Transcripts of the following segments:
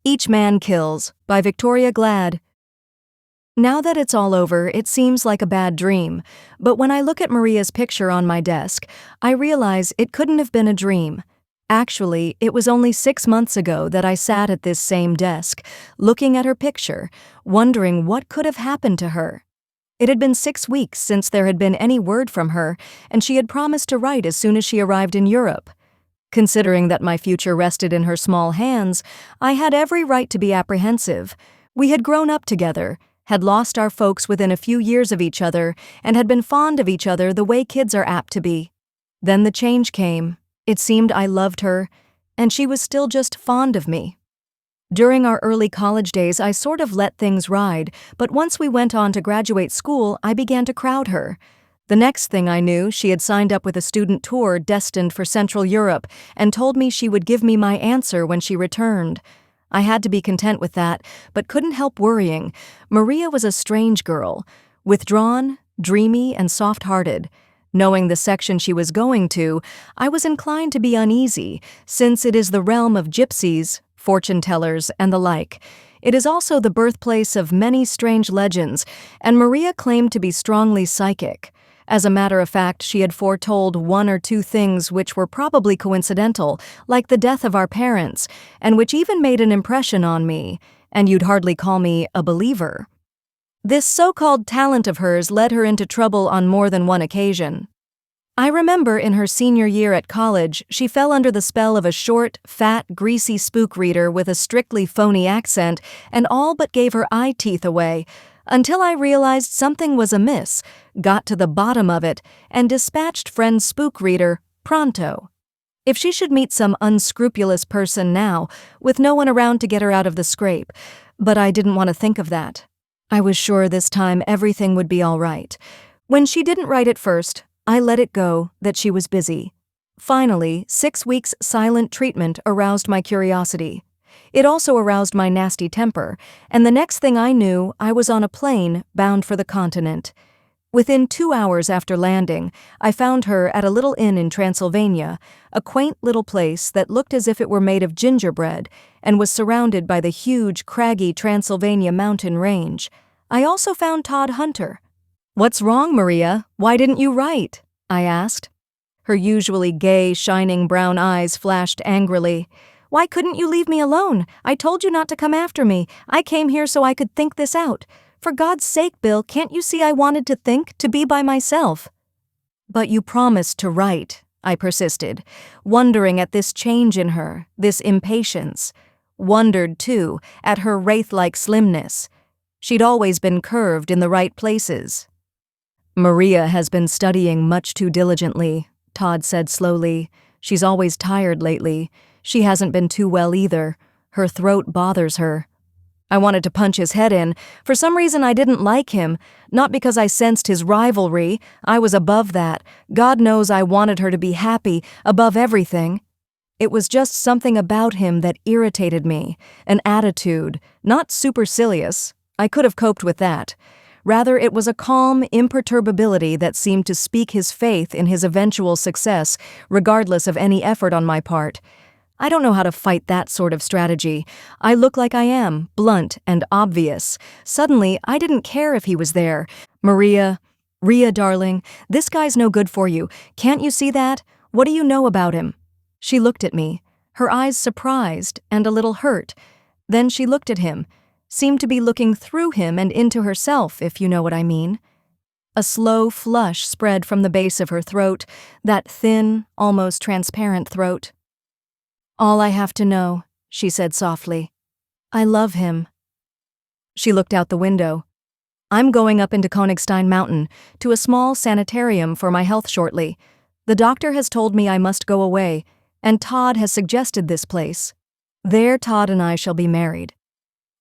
Each Man Kills by Victoria Glad. Now that it's all over, it seems like a bad dream, but when I look at Maria's picture on my desk, I realize it couldn't have been a dream. Actually, it was only 6 months ago that I sat at this same desk, looking at her picture, wondering what could have happened to her. It had been 6 weeks since there had been any word from her, and she had promised to write as soon as she arrived in Europe. Considering that my future rested in her small hands, I had every right to be apprehensive. We had grown up together, had lost our folks within a few years of each other, and had been fond of each other the way kids are apt to be. Then the change came. It seemed I loved her, and she was still just fond of me. During our early college days, I sort of let things ride, but once we went on to graduate school, I began to crowd her. The next thing I knew, she had signed up with a student tour destined for Central Europe and told me she would give me my answer when she returned. I had to be content with that, but couldn't help worrying. Maria was a strange girl, withdrawn, dreamy, and soft-hearted. Knowing the section she was going to, I was inclined to be uneasy, since it is the realm of gypsies, fortune-tellers, and the like. It is also the birthplace of many strange legends, and Maria claimed to be strongly psychic. As a matter of fact, she had foretold 1 or 2 things which were probably coincidental, like the death of our parents, and which even made an impression on me, and you'd hardly call me a believer. This so-called talent of hers led her into trouble on more than one occasion. I remember in her senior year at college, she fell under the spell of a short, fat, greasy spook reader with a strictly phony accent and all but gave her eye teeth away, until I realized something was amiss, got to the bottom of it, and dispatched friend spook reader pronto. If she should meet some unscrupulous person now, with no one around to get her out of the scrape, but I didn't want to think of that. I was sure this time everything would be all right. When she didn't write at first, I let it go that she was busy. Finally, 6 weeks' silent treatment aroused my curiosity. It also aroused my nasty temper, and the next thing I knew, I was on a plane bound for the continent. Within 2 hours after landing, I found her at a little inn in Transylvania, a quaint little place that looked as if it were made of gingerbread and was surrounded by the huge, craggy Transylvania mountain range. I also found Todd Hunter. "What's wrong, Maria? Why didn't you write?" I asked. Her usually gay, shining brown eyes flashed angrily. "Why couldn't you leave me alone? I told you not to come after me. I came here so I could think this out. For God's sake, Bill, can't you see I wanted to think, to be by myself?" "But you promised to write," I persisted, wondering at this change in her, this impatience. Wondered, too, at her wraith-like slimness. She'd always been curved in the right places. "Maria has been studying much too diligently," Todd said slowly. "She's always tired lately. She hasn't been too well either. Her throat bothers her." I wanted to punch his head in. For some reason I didn't like him, not because I sensed his rivalry. I was above that. God knows I wanted her to be happy, above everything. It was just something about him that irritated me, an attitude, not supercilious. I could have coped with that. Rather, it was a calm imperturbability that seemed to speak his faith in his eventual success, regardless of any effort on my part. I don't know how to fight that sort of strategy. I look like I am, blunt and obvious. Suddenly, I didn't care if he was there. "Maria, darling, this guy's no good for you. Can't you see that? What do you know about him?" She looked at me, her eyes surprised and a little hurt. Then she looked at him, seemed to be looking through him and into herself, if you know what I mean. A slow flush spread from the base of her throat, that thin, almost transparent throat. "All I have to know," she said softly. "I love him." She looked out the window. "I'm going up into Königstein Mountain, to a small sanitarium for my health shortly. The doctor has told me I must go away, and Todd has suggested this place. There Todd and I shall be married."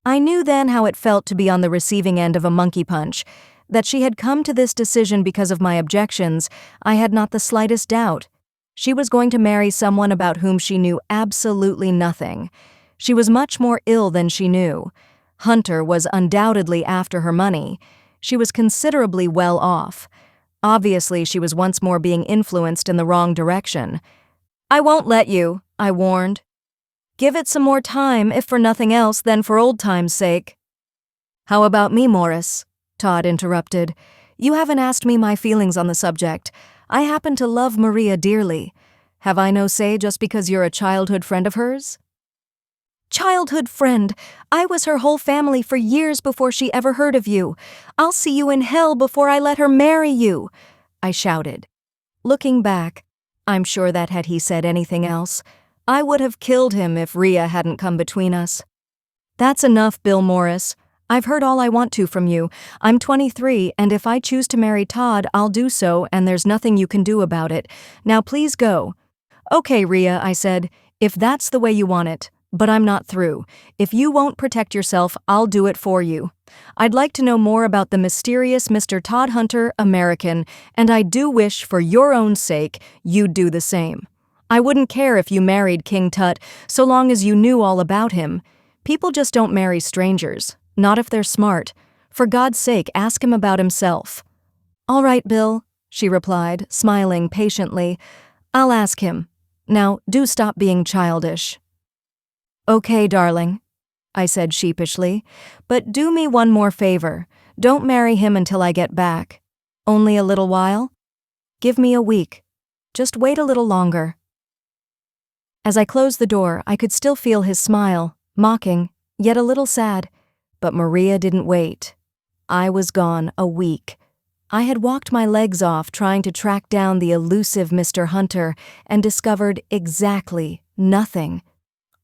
I knew then how it felt to be on the receiving end of a monkey punch. That she had come to this decision because of my objections, I had not the slightest doubt. She was going to marry someone about whom she knew absolutely nothing. She was much more ill than she knew. Hunter was undoubtedly after her money. She was considerably well off. Obviously, she was once more being influenced in the wrong direction. "I won't let you," I warned. Give it some more time, if for nothing else than for old time's sake. How about me, Morris? Todd interrupted. You haven't asked me my feelings on the subject. I happen to love Maria dearly. Have I no say just because you're a childhood friend of hers? Childhood friend! I was her whole family for years before she ever heard of you. I'll see you in hell before I let her marry you, I shouted. Looking back, I'm sure that had he said anything else, I would have killed him if Rhea hadn't come between us. That's enough, Bill Morris. I've heard all I want to from you. I'm 23, and if I choose to marry Todd, I'll do so, and there's nothing you can do about it. Now please go. Okay, Rhea, I said, if that's the way you want it. But I'm not through. If you won't protect yourself, I'll do it for you. I'd like to know more about the mysterious Mr. Todd Hunter, American, and I do wish, for your own sake, you'd do the same. I wouldn't care if you married King Tut, so long as you knew all about him. People just don't marry strangers, not if they're smart. For God's sake, ask him about himself. All right, Bill, she replied, smiling patiently. I'll ask him. Now, do stop being childish. Okay, darling, I said sheepishly, but do me one more favor. Don't marry him until I get back. Only a little while? Give me a week. Just wait a little longer. As I closed the door, I could still feel his smile, mocking, yet a little sad. But Maria didn't wait. I was gone a week. I had walked my legs off trying to track down the elusive Mr. Hunter and discovered exactly nothing.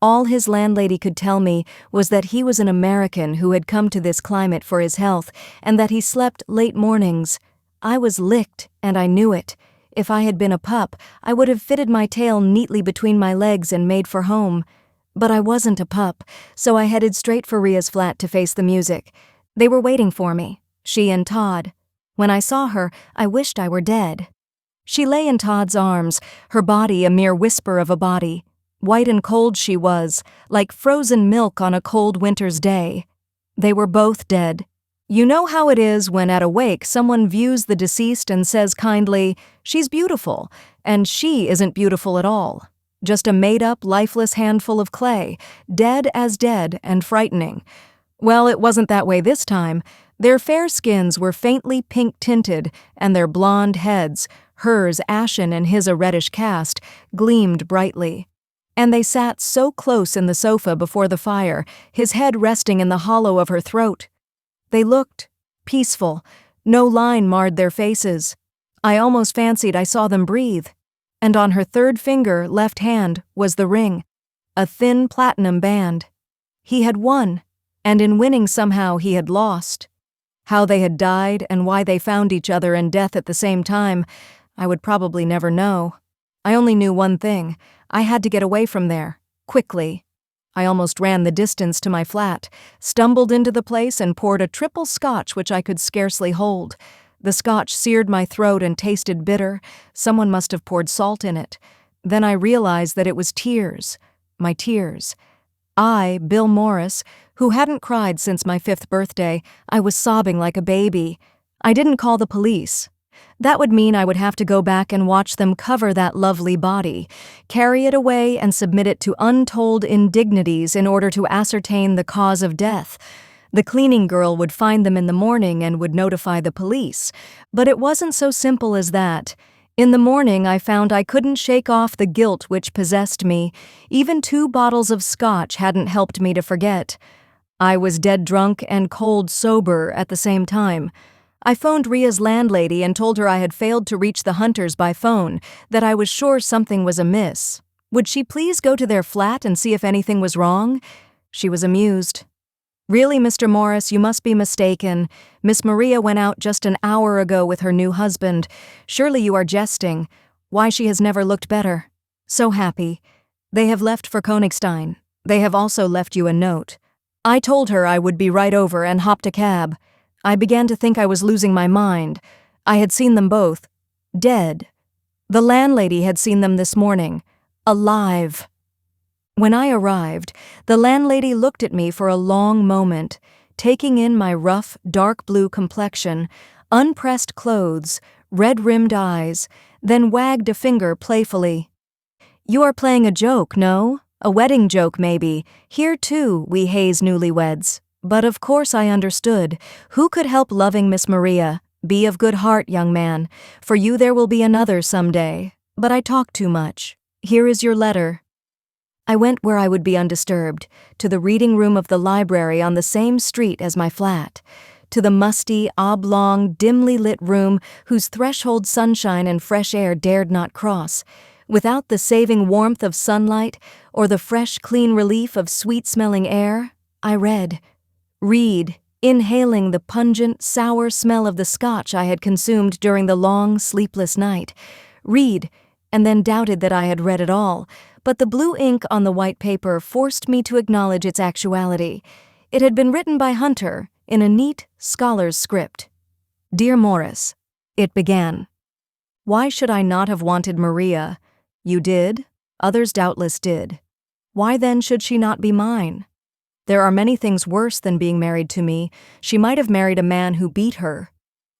All his landlady could tell me was that he was an American who had come to this climate for his health and that he slept late mornings. I was licked, and I knew it. If I had been a pup, I would have fitted my tail neatly between my legs and made for home. But I wasn't a pup, so I headed straight for Rhea's flat to face the music. They were waiting for me, she and Todd. When I saw her, I wished I were dead. She lay in Todd's arms, her body a mere whisper of a body. White and cold she was, like frozen milk on a cold winter's day. They were both dead. You know how it is when at a wake someone views the deceased and says kindly, "She's beautiful," and she isn't beautiful at all. Just a made-up, lifeless handful of clay, dead as dead and frightening. Well, it wasn't that way this time. Their fair skins were faintly pink-tinted, and their blonde heads, hers ashen and his a reddish cast, gleamed brightly. And they sat so close in the sofa before the fire, his head resting in the hollow of her throat. They looked peaceful. No line marred their faces. I almost fancied I saw them breathe. And on her third finger, left hand, was the ring, a thin platinum band. He had won, and in winning somehow he had lost. How they had died and why they found each other in death at the same time, I would probably never know. I only knew one thing. I had to get away from there, quickly. I almost ran the distance to my flat, stumbled into the place and poured a triple scotch which I could scarcely hold. The scotch seared my throat and tasted bitter. Someone must have poured salt in it. Then I realized that it was tears, my tears. I, Bill Morris, who hadn't cried since my 5th birthday, I was sobbing like a baby. I didn't call the police. That would mean I would have to go back and watch them cover that lovely body, carry it away and submit it to untold indignities in order to ascertain the cause of death. The cleaning girl would find them in the morning and would notify the police. But it wasn't so simple as that. In the morning, I found I couldn't shake off the guilt which possessed me. Even 2 bottles of scotch hadn't helped me to forget. I was dead drunk and cold sober at the same time. I phoned Rhea's landlady and told her I had failed to reach the Hunters by phone, that I was sure something was amiss. Would she please go to their flat and see if anything was wrong? She was amused. Really, Mr. Morris, you must be mistaken. Miss Maria went out just an hour ago with her new husband. Surely you are jesting. Why, she has never looked better. So happy. They have left for Königstein. They have also left you a note. I told her I would be right over and hopped a cab. I began to think I was losing my mind. I had seen them both. Dead. The landlady had seen them this morning. Alive. When I arrived, the landlady looked at me for a long moment, taking in my rough, dark blue complexion, unpressed clothes, red-rimmed eyes, then wagged a finger playfully. "You are playing a joke, no?" A wedding joke, maybe. Here, too, we haze newlyweds. But of course I understood. Who could help loving Miss Maria? Be of good heart, young man. For you there will be another some day. But I talk too much. Here is your letter. I went where I would be undisturbed, to the reading room of the library on the same street as my flat, to the musty, oblong, dimly lit room whose threshold sunshine and fresh air dared not cross. Without the saving warmth of sunlight or the fresh, clean relief of sweet-smelling air, I read, inhaling the pungent, sour smell of the scotch I had consumed during the long, sleepless night. And then doubted that I had read it all, but the blue ink on the white paper forced me to acknowledge its actuality. It had been written by Hunter in a neat, scholar's script. Dear Morris, it began. Why should I not have wanted Maria? You did. Others doubtless did. Why then should she not be mine? There are many things worse than being married to me. She might have married a man who beat her.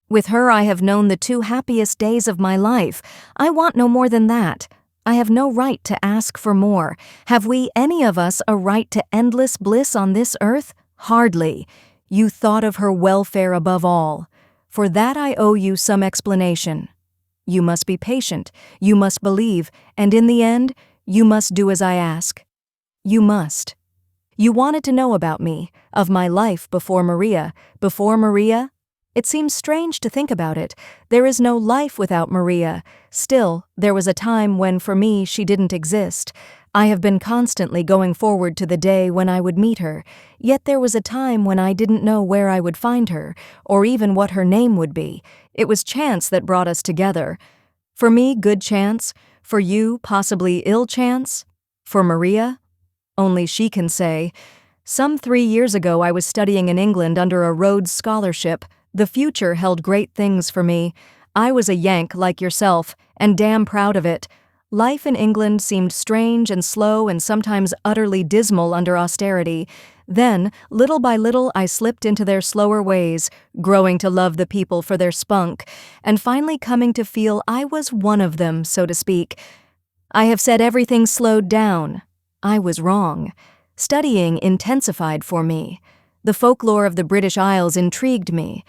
With her I have known the 2 happiest days of my life. I want no more than that. I have no right to ask for more. Have we, any of us, a right to endless bliss on this earth? Hardly. You thought of her welfare above all. For that I owe you some explanation. You must be patient, you must believe, and in the end, you must do as I ask. You must. You wanted to know about me, of my life before Maria. Before Maria? It seems strange to think about it. There is no life without Maria. Still, there was a time when, for me, she didn't exist. I have been constantly going forward to the day when I would meet her, yet there was a time when I didn't know where I would find her, or even what her name would be. It was chance that brought us together. For me, good chance. For you, possibly ill chance. For Maria? Only she can say. Some 3 years ago I was studying in England under a Rhodes Scholarship. The future held great things for me. I was a Yank like yourself, and damn proud of it. Life in England seemed strange and slow and sometimes utterly dismal under austerity. Then, little by little, I slipped into their slower ways, growing to love the people for their spunk, and finally coming to feel I was one of them, so to speak. I have said everything slowed down. I was wrong. Studying intensified for me. The folklore of the British Isles intrigued me.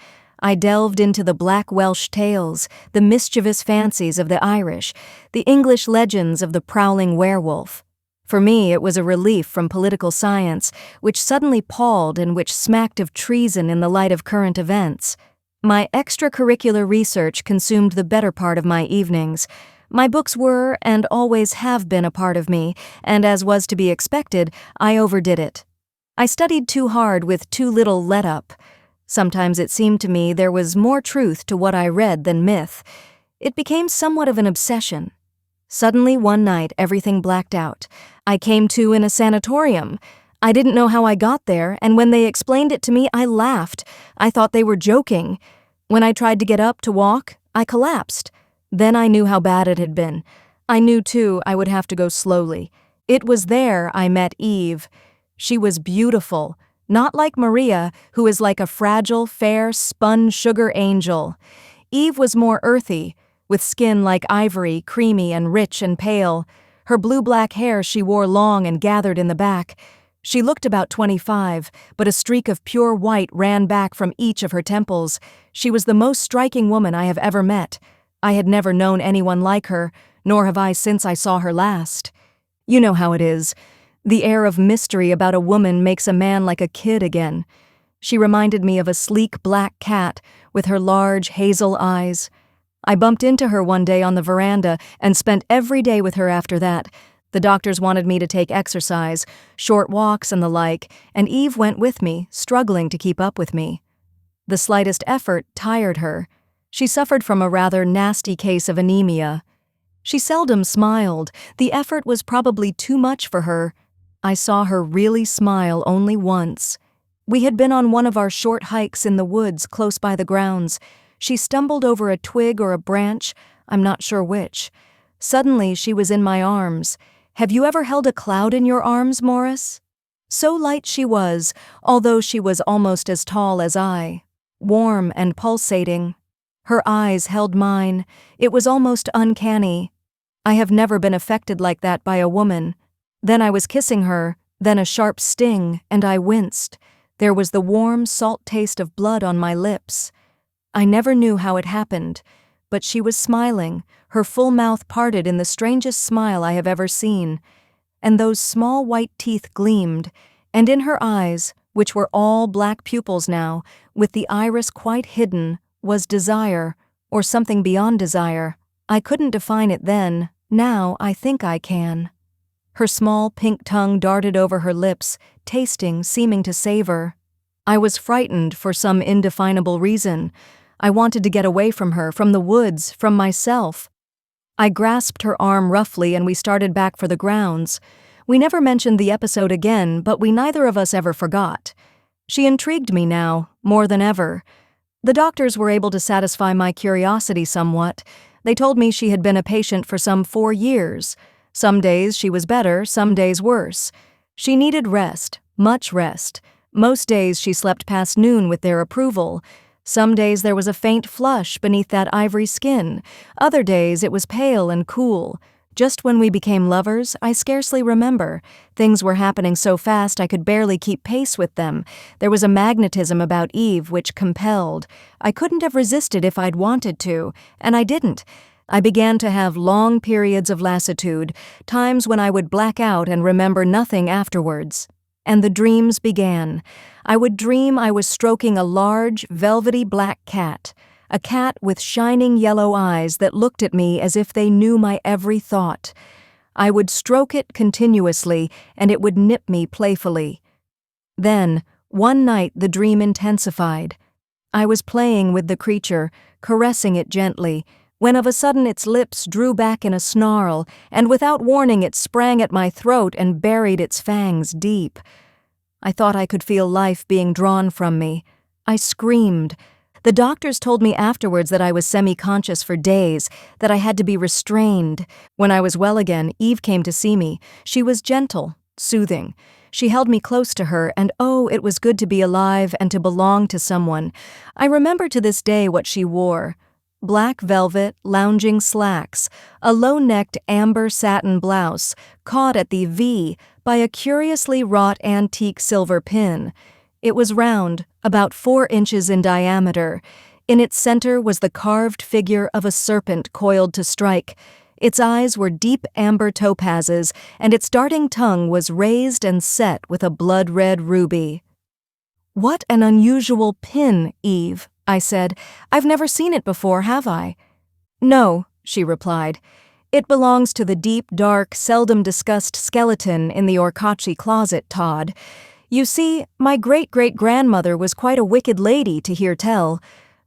I delved into the Black Welsh tales, the mischievous fancies of the Irish, the English legends of the prowling werewolf. For me, it was a relief from political science, which suddenly palled and which smacked of treason in the light of current events. My extracurricular research consumed the better part of my evenings. My books were, and always have been, a part of me, and as was to be expected, I overdid it. I studied too hard with too little let-up. Sometimes it seemed to me there was more truth to what I read than myth. It became somewhat of an obsession. Suddenly, one night, everything blacked out. I came to in a sanatorium. I didn't know how I got there, and when they explained it to me, I laughed. I thought they were joking. When I tried to get up to walk, I collapsed. Then I knew how bad it had been. I knew, too, I would have to go slowly. It was there I met Eve. She was beautiful, not like Maria, who is like a fragile, fair, spun sugar angel. Eve was more earthy, with skin like ivory, creamy and rich and pale. Her blue-black hair she wore long and gathered in the back. She looked about 25, but a streak of pure white ran back from each of her temples. She was the most striking woman I have ever met. I had never known anyone like her, nor have I since I saw her last. You know how it is. The air of mystery about a woman makes a man like a kid again. She reminded me of a sleek black cat with her large hazel eyes. I bumped into her one day on the veranda and spent every day with her after that. The doctors wanted me to take exercise, short walks and the like, and Eve went with me, struggling to keep up with me. The slightest effort tired her. She suffered from a rather nasty case of anemia. She seldom smiled. The effort was probably too much for her. I saw her really smile only once. We had been on one of our short hikes in the woods close by the grounds. She stumbled over a twig or a branch, I'm not sure which. Suddenly she was in my arms. Have you ever held a cloud in your arms, Morris? So light she was, although she was almost as tall as I. Warm and pulsating. Her eyes held mine. It was almost uncanny. I have never been affected like that by a woman. Then I was kissing her, then a sharp sting, and I winced. There was the warm, salt taste of blood on my lips. I never knew how it happened, but she was smiling, her full mouth parted in the strangest smile I have ever seen, and those small white teeth gleamed, and in her eyes, which were all black pupils now, with the iris quite hidden, was desire, or something beyond desire. I couldn't define it then, now I think I can. Her small pink tongue darted over her lips, tasting, seeming to savor. I was frightened for some indefinable reason. I wanted to get away from her, from the woods, from myself. I grasped her arm roughly and we started back for the grounds. We never mentioned the episode again, but we neither of us ever forgot. She intrigued me now, more than ever. The doctors were able to satisfy my curiosity somewhat. They told me she had been a patient for some 4 years. Some days she was better, some days worse. She needed rest, much rest. Most days she slept past noon with their approval. Some days there was a faint flush beneath that ivory skin. Other days it was pale and cool. Just when we became lovers, I scarcely remember. Things were happening so fast I could barely keep pace with them. There was a magnetism about Eve which compelled. I couldn't have resisted if I'd wanted to, and I didn't. I began to have long periods of lassitude, times when I would black out and remember nothing afterwards. And the dreams began. I would dream I was stroking a large, velvety black cat. A cat with shining yellow eyes that looked at me as if they knew my every thought. I would stroke it continuously, and it would nip me playfully. Then, one night the dream intensified. I was playing with the creature, caressing it gently, when of a sudden its lips drew back in a snarl, and without warning it sprang at my throat and buried its fangs deep. I thought I could feel life being drawn from me. I screamed. The doctors told me afterwards that I was semi-conscious for days, that I had to be restrained. When I was well again, Eve came to see me. She was gentle, soothing. She held me close to her, and oh, it was good to be alive and to belong to someone. I remember to this day what she wore. Black velvet, lounging slacks, a low-necked amber satin blouse, caught at the V by a curiously wrought antique silver pin. It was round, about 4 inches in diameter. In its center was the carved figure of a serpent coiled to strike. Its eyes were deep amber topazes, and its darting tongue was raised and set with a blood-red ruby. "What an unusual pin, Eve," I said. "I've never seen it before, have I?" "No," she replied. "It belongs to the deep, dark, seldom discussed skeleton in the Orcacci closet, Todd. You see, my great-great-grandmother was quite a wicked lady, to hear tell.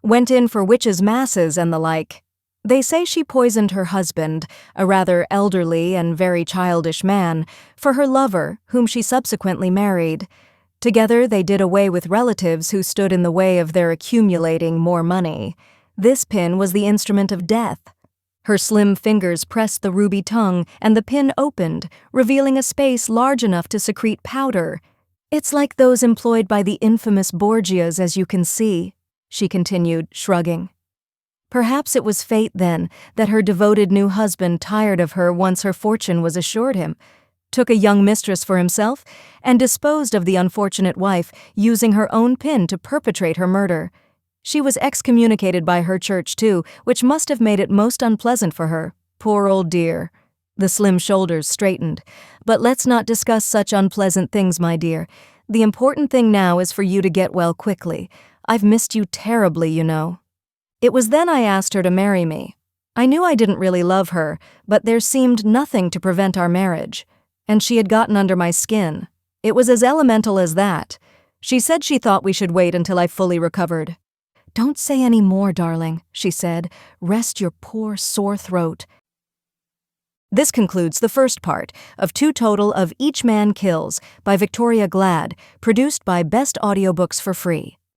Went in for witches' masses and the like. They say she poisoned her husband, a rather elderly and very childish man, for her lover, whom she subsequently married. Together they did away with relatives who stood in the way of their accumulating more money. This pin was the instrument of death. Her slim fingers pressed the ruby tongue, and the pin opened, revealing a space large enough to secrete powder. It's like those employed by the infamous Borgias, as you can see," she continued, shrugging. Perhaps it was fate, then, that her devoted new husband tired of her once her fortune was assured him, took a young mistress for himself, and disposed of the unfortunate wife, using her own pin to perpetrate her murder. She was excommunicated by her church, too, which must have made it most unpleasant for her. Poor old dear. The slim shoulders straightened. "But let's not discuss such unpleasant things, my dear. The important thing now is for you to get well quickly. I've missed you terribly, you know." It was then I asked her to marry me. I knew I didn't really love her, but there seemed nothing to prevent our marriage. And she had gotten under my skin. It was as elemental as that. She said she thought we should wait until I fully recovered. "Don't say any more, darling," she said. "Rest your poor, sore throat." This concludes the first part of 2 total of Each Man Kills by Victoria Glad, produced by Best Audiobooks for Free.